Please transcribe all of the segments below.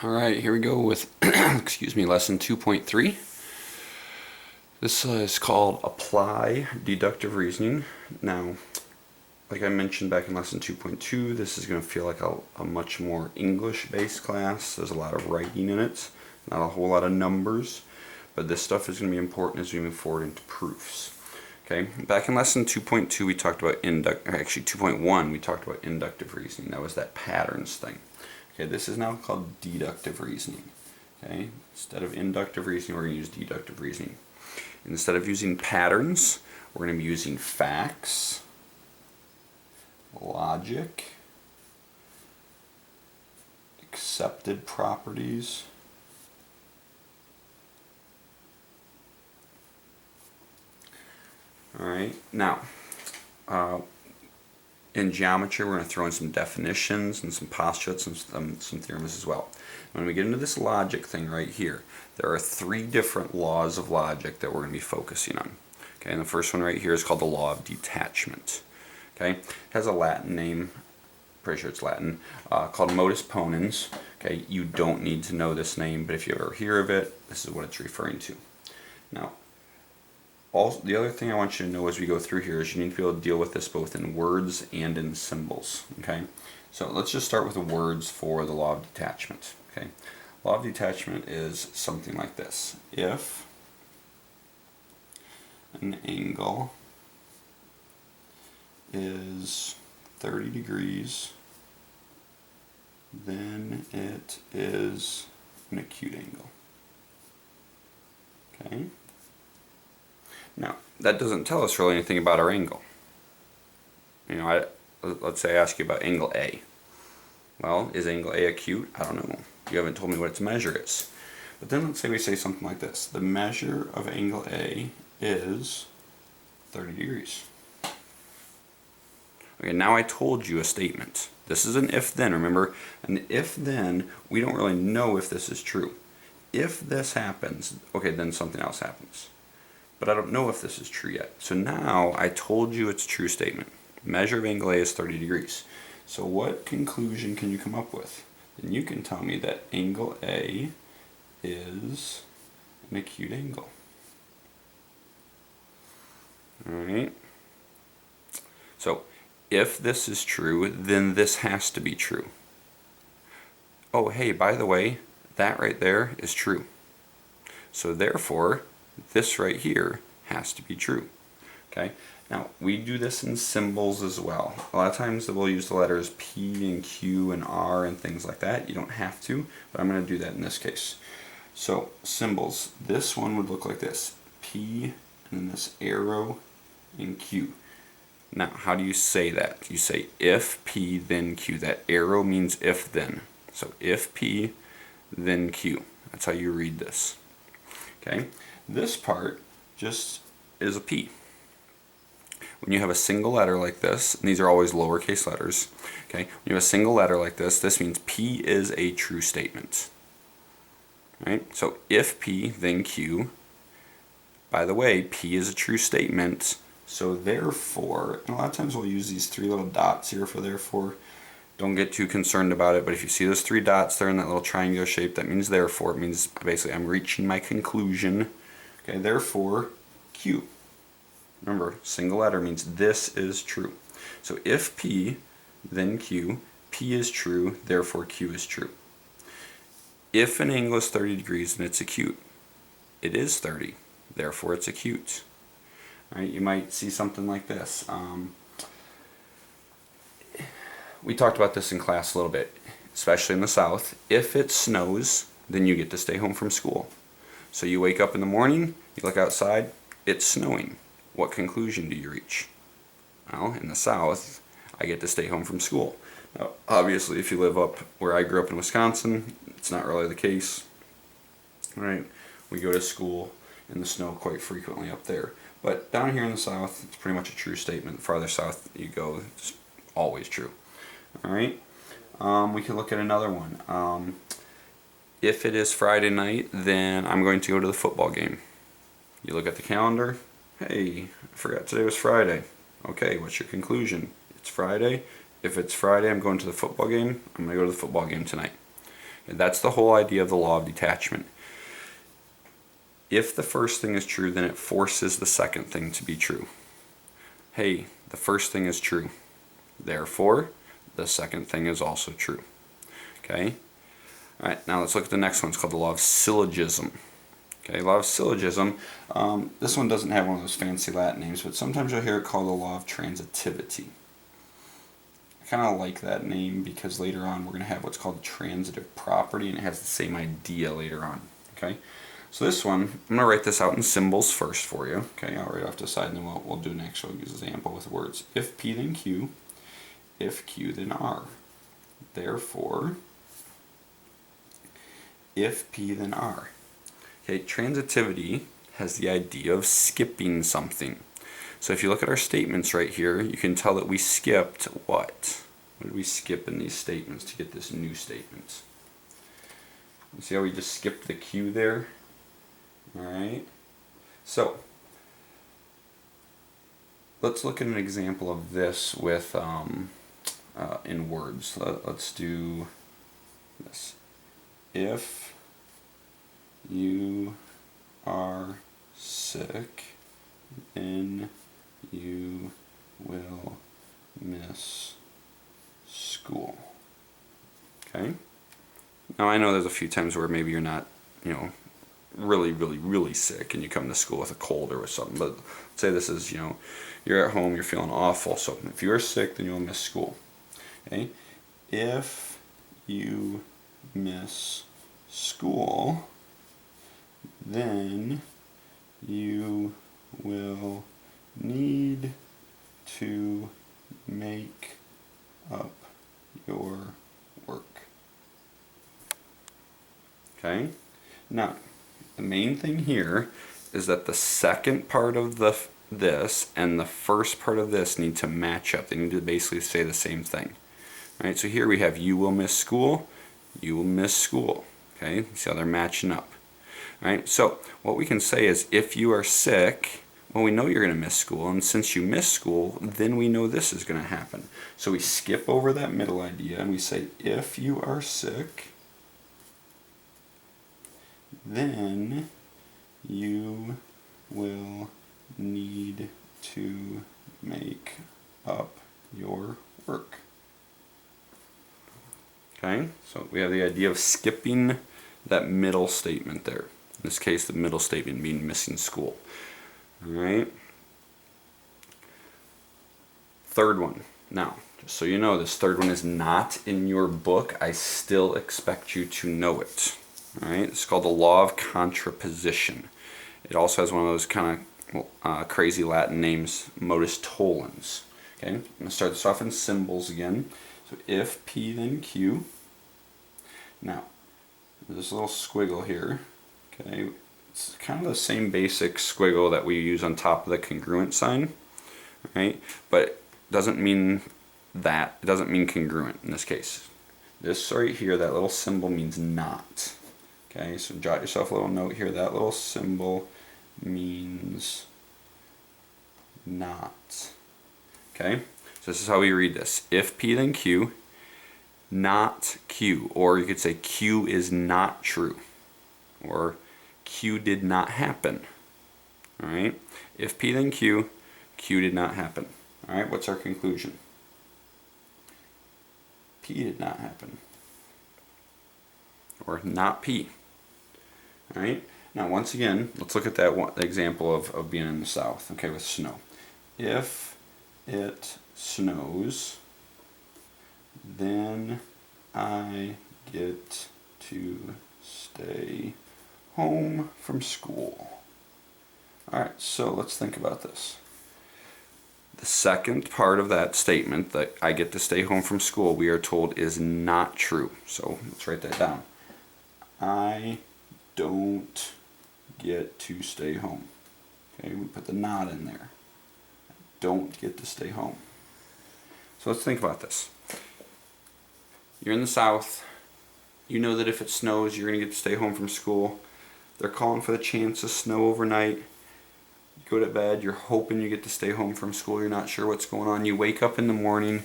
Alright, here we go with excuse me, lesson 2.3. This is called Apply Deductive Reasoning. Now, like I mentioned back in lesson 2.2, this is going to feel like a much more English-based class. There's a lot of writing in it, not a whole lot of numbers, but this stuff is going to be important as we move forward into proofs. Okay, back in lesson 2.2 we talked about 2.1 we talked about inductive reasoning. That was that patterns thing. Okay, this is now called deductive reasoning. Okay, instead of inductive reasoning, we're going to use deductive reasoning. Instead of using patterns, we're going to be using facts, logic, accepted properties, alright, now, in geometry, we're going to throw in some definitions and some postulates and some theorems as well. When we get into this logic thing right here, there are three different laws of logic that we're going to be focusing on. Okay, and the first one right here is called the law of detachment. Okay, it has a Latin name, pretty sure it's Latin, called modus ponens. Okay, you don't need to know this name, but if you ever hear of it, this is what it's referring to. Now, the other thing I want you to know as we go through here is you need to be able to deal with this both in words and in symbols. Okay, so let's just start with the words for the law of detachment. Okay, law of detachment is something like this: if an angle is 30 degrees, then it is an acute angle. Okay. Now, that doesn't tell us really anything about our angle. You know, let's say I ask you about angle A. Well, is angle A acute? I don't know. You haven't told me what its measure is. But then let's say we say something like this. The measure of angle A is 30 degrees. Okay, now I told you a statement. This is an if-then. Remember, an if-then, we don't really know if this is true. If this happens, okay, then something else happens. But I don't know if this is true yet. So now I told you it's a true statement. Measure of angle A is 30 degrees. So what conclusion can you come up with? Then you can tell me that angle A is an acute angle. Alright. So if this is true, then this has to be true. Oh, hey, by the way, that right there is true. So therefore, this right here has to be true. Okay, now we do this in symbols as well. A lot of times we'll use the letters P and Q and R and things like that. You don't have to, but I'm going to do that in this case. So symbols, this one would look like this: P and then this arrow and Q. Now how do you say that? You say if P then Q. That arrow means if then. So if P then Q. That's how you read this. Okay. This part just is a P. When you have a single letter like this, and these are always lowercase letters, okay, when you have a single letter like this means P is a true statement. Right? So if P, then Q. By the way, P is a true statement, so therefore, and a lot of times we'll use these three little dots here for therefore. Don't get too concerned about it, but if you see those three dots there in that little triangular shape, that means therefore. It means basically I'm reaching my conclusion. Okay, therefore, Q. Remember, single letter means this is true. So if P, then Q, P is true, therefore Q is true. If an angle is 30 degrees and it's acute, it is 30, therefore it's acute. All right, you might see something like this. We talked about this in class a little bit, especially in the South. If it snows, then you get to stay home from school. So you wake up in the morning, you look outside, it's snowing. What conclusion do you reach? Well, in the South, I get to stay home from school. Now, obviously, if you live up where I grew up in Wisconsin, it's not really the case. Right? We go to school in the snow quite frequently up there. But down here in the South, it's pretty much a true statement. The farther south you go, it's always true. Alright? We could look at another one. If it is Friday night, then I'm going to go to the football game. You look at the calendar. Hey, I forgot today was Friday. Okay, what's your conclusion? It's Friday. If it's Friday, I'm going to the football game. I'm going to go to the football game tonight. And that's the whole idea of the law of detachment. If the first thing is true, then it forces the second thing to be true. Hey, the first thing is true. Therefore, the second thing is also true. Okay? Alright, now let's look at the next one. It's called the law of syllogism. Okay, law of syllogism. This one doesn't have one of those fancy Latin names, but sometimes you'll hear it called the law of transitivity. I kind of like that name because later on we're going to have what's called transitive property, and it has the same idea later on. Okay, so this one, I'm going to write this out in symbols first for you. Okay, I'll write off to the side, and then we'll do an actual example with words. If P, then Q. If Q, then R. Therefore, if P, then R. Okay, transitivity has the idea of skipping something. So if you look at our statements right here, you can tell that we skipped what? What did we skip in these statements to get this new statement? You see how we just skipped the Q there? Alright. So, let's look at an example of this with in words. Let's do this. If you are sick, then you will miss school. Okay? Now I know there's a few times where maybe you're not, really sick and you come to school with a cold or with something, but say this is, you're at home, you're feeling awful, so if you are sick, then you'll miss school. Okay? If you miss school, then you will need to make up your work. Okay? Now, the main thing here is that the second part of this and the first part of this need to match up. They need to basically say the same thing. All right, so here we have you will miss school, you will miss school. Okay, see how they're matching up. All right, so what we can say is if you are sick, well, we know you're going to miss school, and since you miss school, then we know this is going to happen. So we skip over that middle idea and we say if you are sick, then you will need to make up your work. Okay, so we have the idea of skipping that middle statement there. In this case, the middle statement being missing school. Alright. Third one. Now, just so you know, this third one is not in your book. I still expect you to know it. Alright, it's called the law of contraposition. It also has one of those kind of crazy Latin names, modus tollens. Okay, I'm going to start this off in symbols again. So if P, then Q. Now, there's this little squiggle here. Okay, it's kind of the same basic squiggle that we use on top of the congruent sign. Right, but it doesn't mean that. It doesn't mean congruent in this case. This right here, that little symbol means not. Okay, so jot yourself a little note here. That little symbol means not. Okay, so this is how we read this. If P, then Q, not Q. Or you could say Q is not true. Or Q did not happen. Alright, if P, then Q, Q did not happen. Alright, what's our conclusion? P did not happen. Or not P. Alright, now once again, let's look at that one example of being in the south, okay, with snow. If it snows, then I get to stay home from school. Alright, so let's think about this. The second part of that statement, that I get to stay home from school, we are told is not true. So let's write that down. I don't get to stay home. Okay, we put the not in there. I don't get to stay home. So let's think about this. You're in the south. You know that if it snows, you're going to get to stay home from school. They're calling for the chance of snow overnight. You go to bed, you're hoping you get to stay home from school. You're not sure what's going on. You wake up in the morning.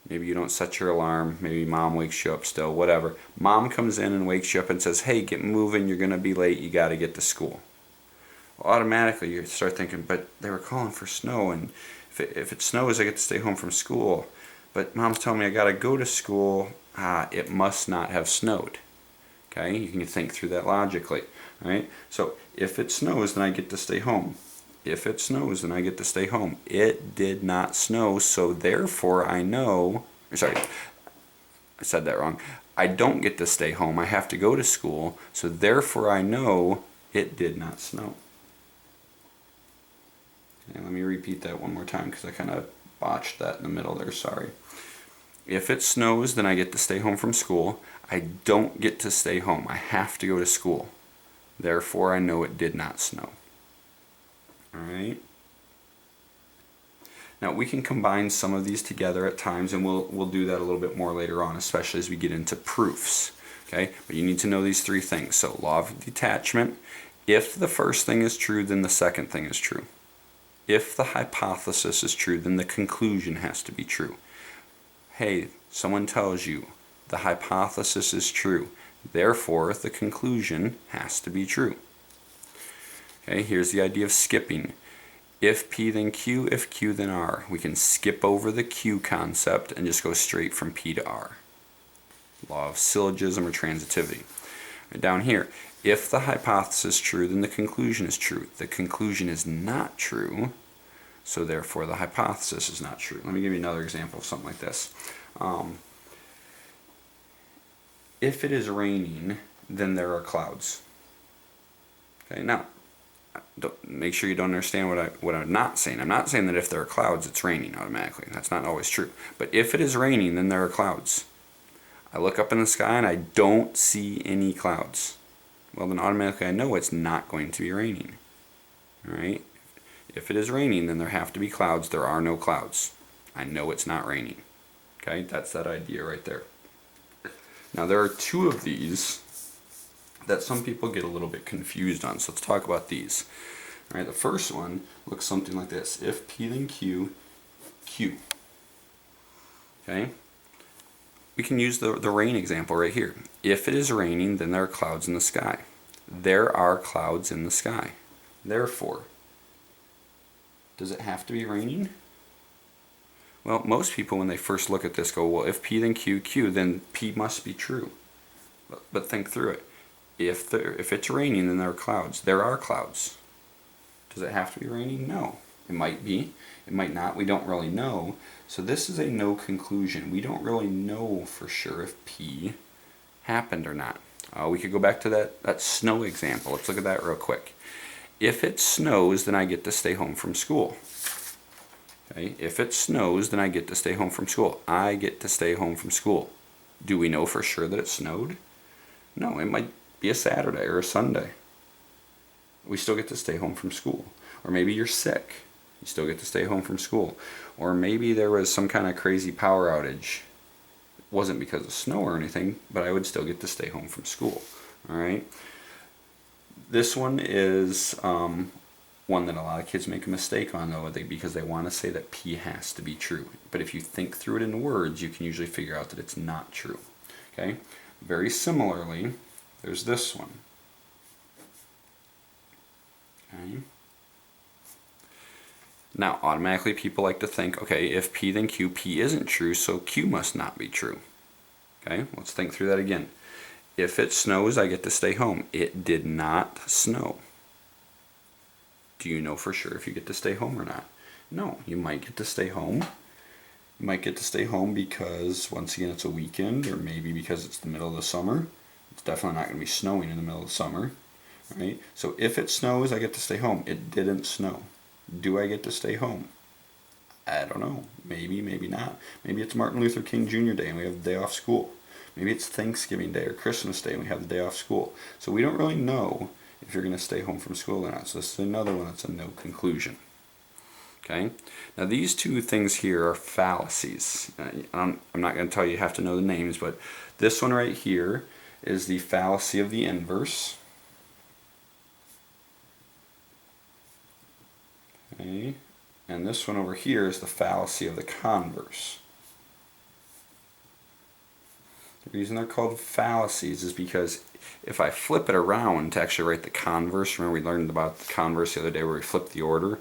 Maybe you don't set your alarm. Maybe mom wakes you up still, whatever. Mom comes in and wakes you up and says, hey, get moving, you're going to be late, you got to get to school. Well, automatically you start thinking, but they were calling for snow, and if it snows, I get to stay home from school. But mom's telling me I got to go to school. It must not have snowed. Okay, you can think through that logically. Right? So if it snows, then I get to stay home. If it snows, then I get to stay home. It did not snow, so therefore I know, sorry, I said that wrong. I don't get to stay home. I have to go to school, so therefore I know it did not snow. Okay, let me repeat that one more time because I kind of botched that in the middle there, sorry. If it snows, then I get to stay home from school. I don't get to stay home. I have to go to school. Therefore, I know it did not snow. Alright? Now, we can combine some of these together at times, and we'll do that a little bit more later on, especially as we get into proofs. Okay? But you need to know these three things. So, law of detachment. If the first thing is true, then the second thing is true. If the hypothesis is true, then the conclusion has to be true. Hey, someone tells you the hypothesis is true. Therefore, the conclusion has to be true. Okay, here's the idea of skipping. If P then Q, if Q then R. We can skip over the Q concept and just go straight from P to R. Law of syllogism or transitivity. Right down here, if the hypothesis is true, then the conclusion is true. The conclusion is not true, so therefore the hypothesis is not true. Let me give you another example of something like this. If it is raining, then there are clouds. Okay, now, make sure you don't understand what I'm not saying. I'm not saying that if there are clouds, it's raining automatically. That's not always true. But if it is raining, then there are clouds. I look up in the sky and I don't see any clouds. Well, then automatically I know it's not going to be raining. All right? If it is raining, then there have to be clouds. There are no clouds. I know it's not raining. Okay, that's that idea right there. Now, there are two of these that some people get a little bit confused on, so let's talk about these. All right, the first one looks something like this. If P then Q, Q. Okay? We can use the rain example right here. If it is raining, then there are clouds in the sky. There are clouds in the sky. Therefore, does it have to be raining? Well, most people, when they first look at this, go, well, if P then Q, Q, then P must be true. But think through it. If it's raining, then there are clouds. There are clouds. Does it have to be raining? No. It might be. It might not. We don't really know. So this is a no conclusion. We don't really know for sure if P happened or not. We could go back to that snow example. Let's look at that real quick. If it snows, then I get to stay home from school. Okay? If it snows, then I get to stay home from school. I get to stay home from school. Do we know for sure that it snowed? No, it might be a Saturday or a Sunday. We still get to stay home from school. Or maybe you're sick. You still get to stay home from school. Or maybe there was some kind of crazy power outage. It wasn't because of snow or anything, but I would still get to stay home from school. All right. This one is one that a lot of kids make a mistake on, though, because they want to say that P has to be true. But if you think through it in words, you can usually figure out that it's not true. Okay. Very similarly, there's this one. Okay. Now, automatically people like to think, okay, if P then Q, P isn't true, so Q must not be true. Okay, let's think through that again. If it snows, I get to stay home. It did not snow. Do you know for sure if you get to stay home or not? No, you might get to stay home. You might get to stay home because, once again, it's a weekend, or maybe because it's the middle of the summer. It's definitely not going to be snowing in the middle of the summer. Right? So if it snows, I get to stay home. It didn't snow. Do I get to stay home? I don't know. Maybe, maybe not. Maybe it's Martin Luther King Jr. Day and we have the day off school. Maybe it's Thanksgiving Day or Christmas Day and we have the day off school. So we don't really know if you're going to stay home from school or not. So this is another one that's a no conclusion. Okay? Now these two things here are fallacies. I'm not going to tell you have to know the names, but this one right here is the fallacy of the inverse. Okay, and this one over here is the fallacy of the converse. The reason they're called fallacies is because if I flip it around to actually write the converse, remember we learned about the converse the other day where we flipped the order.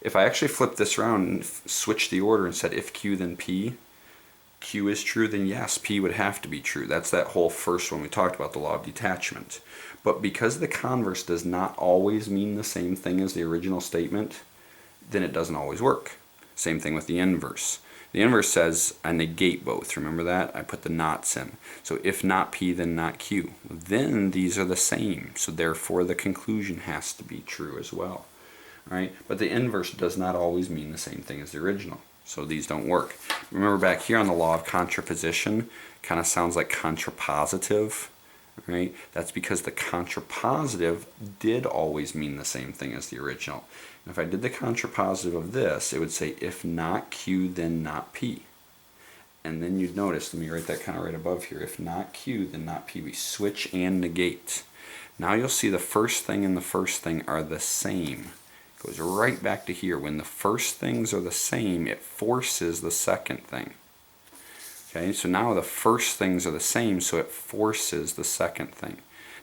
If I actually flip this around and switch the order and said if Q then P, Q is true, then yes, P would have to be true. That's that whole first one we talked about, the law of detachment. But because the converse does not always mean the same thing as the original statement, then it doesn't always work. Same thing with the inverse. The inverse says I negate both. Remember that? I put the nots in. So if not P, then not Q. Then these are the same. So therefore the conclusion has to be true as well. Right? But the inverse does not always mean the same thing as the original. So these don't work. Remember back here on the law of contraposition, kind of sounds like contrapositive. Right? That's because the contrapositive did always mean the same thing as the original. And if I did the contrapositive of this, it would say if not Q, then not P. And then you'd notice, let me write that kind of right above here, if not Q, then not P. We switch and negate. Now you'll see the first thing and the first thing are the same. It goes right back to here. When the first things are the same, it forces the second thing. Okay, so now the first things are the same, so it forces the second thing.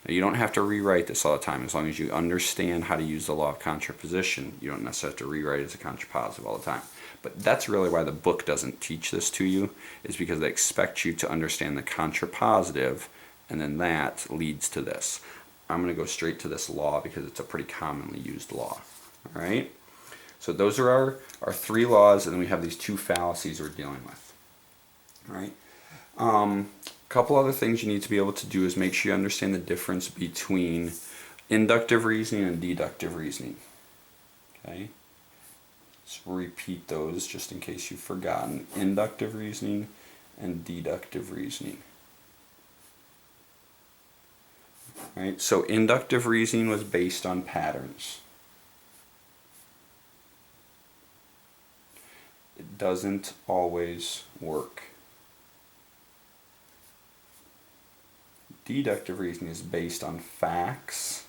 Now you don't have to rewrite this all the time. As long as you understand how to use the law of contraposition, you don't necessarily have to rewrite it as a contrapositive all the time. But that's really why the book doesn't teach this to you, is because they expect you to understand the contrapositive, and then that leads to this. I'm going to go straight to this law because it's a pretty commonly used law. All right? So those are our three laws, and then we have these two fallacies we're dealing with. All right. A couple other things you need to be able to do is make sure you understand the difference between inductive reasoning and deductive reasoning. Okay. Let's repeat those just in case you've forgotten. Inductive reasoning and deductive reasoning. All right. So inductive reasoning was based on patterns. It doesn't always work. Deductive reasoning is based on facts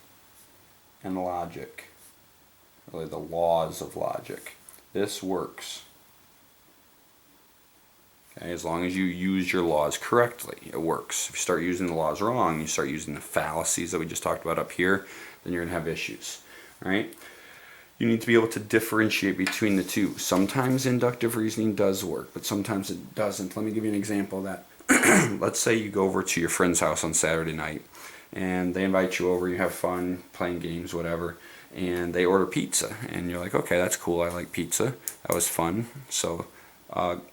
and logic, really the laws of logic. This works. Okay, as long as you use your laws correctly, it works. If you start using the laws wrong, you start using the fallacies that we just talked about up here, then you're going to have issues. All right? You need to be able to differentiate between the two. Sometimes inductive reasoning does work, but sometimes it doesn't. Let me give you an example of that. Let's say you go over to your friend's house on Saturday night and they invite you over, you have fun playing games, whatever, and they order pizza and you're like, okay, that's cool, I like pizza, that was fun. So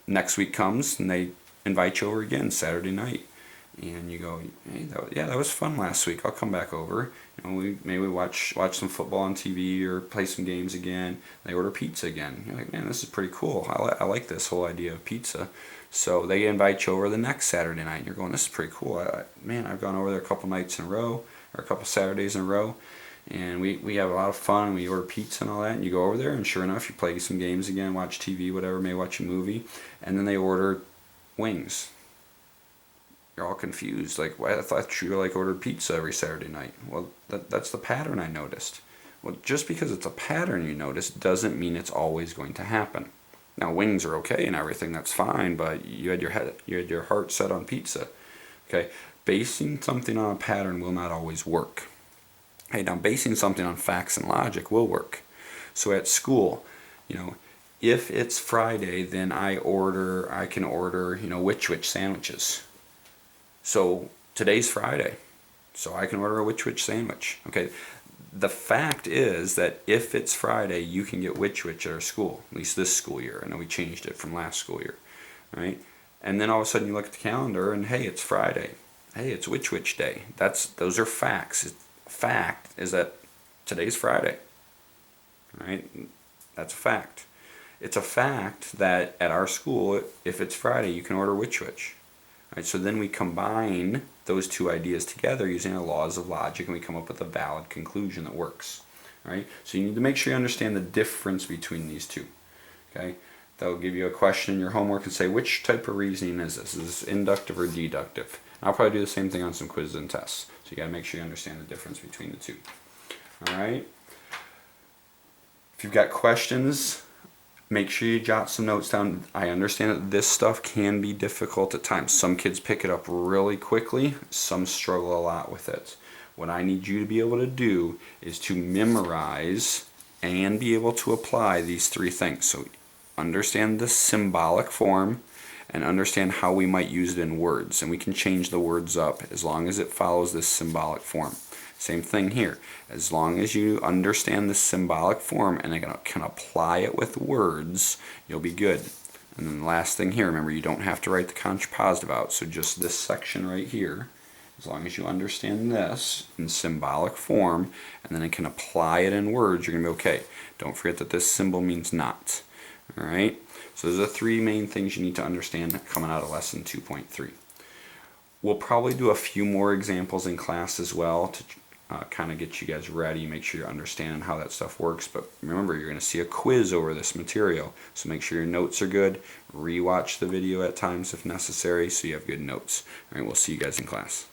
next week comes and they invite you over again Saturday night and you go, hey, that was fun last week, I'll come back over. You know, maybe watch some football on TV or play some games again. They order pizza again. You're like, man, this is pretty cool. I like this whole idea of pizza. So they invite you over the next Saturday night. And you're going, this is pretty cool. Man, I've gone over there a couple nights in a row, or a couple Saturdays in a row, and we have a lot of fun. We order pizza and all that. And you go over there, and sure enough, you play some games again, watch TV, whatever, maybe watch a movie, and then they order wings. You're all confused, like, why? I thought you like ordered pizza every Saturday night. Well, that's the pattern I noticed. Well, just because it's a pattern you notice doesn't mean it's always going to happen. Now, wings are okay and everything, that's fine, but you had your heart set on pizza. Okay, basing something on a pattern will not always work. Hey, now basing something on facts and logic will work. So at school, you know, if it's Friday, then I can order, you know, which sandwiches. So today's Friday, so I can order a which sandwich. Okay, the fact is that if it's Friday, you can get which at our school, at least this school year. I know we changed it from last school year, right? And then all of a sudden you look at the calendar and hey, it's Friday. Hey, it's which day. Those are facts. Fact is that today's Friday, right? That's a fact. It's a fact that at our school, if it's Friday, you can order which. Right, so then we combine those two ideas together using the laws of logic and we come up with a valid conclusion that works. Right? So you need to make sure you understand the difference between these two. Okay? They'll give you a question in your homework and say, which type of reasoning is this? Is this inductive or deductive? And I'll probably do the same thing on some quizzes and tests. So you got to make sure you understand the difference between the two. Alright? If you've got questions, make sure you jot some notes down. I understand that this stuff can be difficult at times. Some kids pick it up really quickly, some struggle a lot with it. What I need you to be able to do is to memorize and be able to apply these three things. So understand the symbolic form and understand how we might use it in words. And we can change the words up as long as it follows this symbolic form. Same thing here. As long as you understand the symbolic form and can apply it with words, you'll be good. And then the last thing here, remember, you don't have to write the contrapositive out. So just this section right here, as long as you understand this in symbolic form and then it can apply it in words, you're going to be okay. Don't forget that this symbol means not. All right? So those are the three main things you need to understand coming out of lesson 2.3. We'll probably do a few more examples in class as well to kind of get you guys ready, make sure you understand how that stuff works. But remember, you're going to see a quiz over this material, so make sure your notes are good. Rewatch the video at times if necessary so you have good notes. All right, we'll see you guys in class.